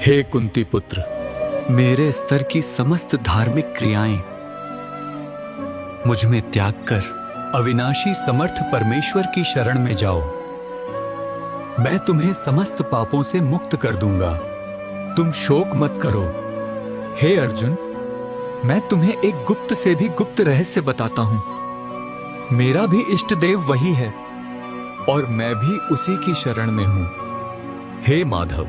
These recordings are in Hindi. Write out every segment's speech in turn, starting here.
हे कुंती पुत्र, मेरे स्तर की समस्त धार्मिक क्रियाएं मुझ में त्याग कर अविनाशी समर्थ परमेश्वर की शरण में जाओ। मैं तुम्हें समस्त पापों से मुक्त कर दूंगा। तुम शोक मत करो। हे अर्जुन, मैं तुम्हें एक गुप्त से भी गुप्त रहस्य बताता हूं। मेरा भी इष्ट देव वही है और मैं भी उसी की शरण में हूं। हे माधव,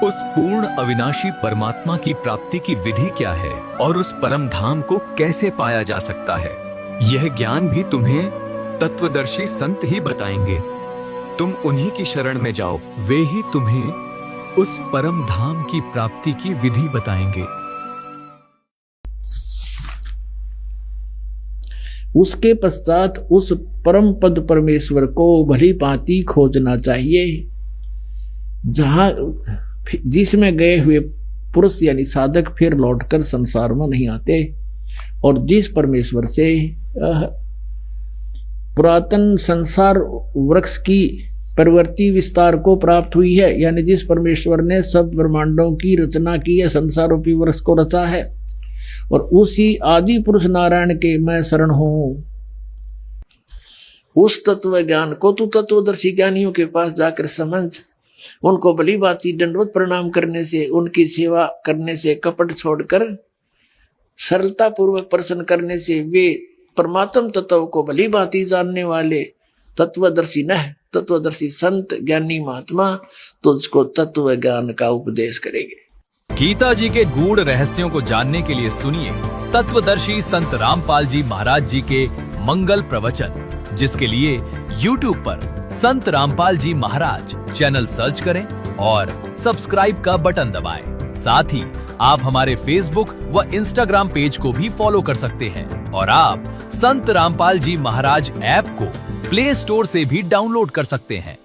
उस पूर्ण अविनाशी परमात्मा की प्राप्ति की विधि क्या है और उस परम धाम को कैसे पाया जा सकता है, यह ज्ञान भी तुम्हें तत्वदर्शी संत ही बताएंगे। तुम उन्हीं की शरण में जाओ, वे ही तुम्हें उस परम धाम की प्राप्ति की विधि बताएंगे। उसके पश्चात उस परम पद परमेश्वर को भली भांति खोजना चाहिए, जहां जिसमें गए हुए पुरुष यानी साधक फिर लौटकर संसार में नहीं आते, और जिस परमेश्वर से पुरातन संसार वृक्ष की प्रवृत्ति विस्तार को प्राप्त हुई है, यानी जिस परमेश्वर ने सब ब्रह्मांडों की रचना की है, संसार रूपी वृक्ष को रचा है, और उसी आदि पुरुष नारायण के मैं शरण हूं। उस तत्व ज्ञान को तू तत्वदर्शी ज्ञानियों के पास जाकर समझ, उनको भली भांति दंडवत प्रणाम करने से, उनकी सेवा करने से, कपट छोड़कर सरलता पूर्वक प्रसन्न करने से वे परमात्म तत्व को भली भांति जानने वाले तत्वदर्शी न तत्वदर्शी संत ज्ञानी महात्मा तुझको तत्व ज्ञान का उपदेश करेंगे। गीता जी के गूढ़ रहस्यों को जानने के लिए सुनिए तत्वदर्शी संत रामपाल जी महाराज जी के मंगल प्रवचन, जिसके लिए YouTube पर संत रामपाल जी महाराज चैनल सर्च करें और सब्सक्राइब का बटन दबाएं। साथ ही आप हमारे Facebook व Instagram पेज को भी फॉलो कर सकते हैं और आप संत रामपाल जी महाराज ऐप को प्ले स्टोर से भी डाउनलोड कर सकते हैं।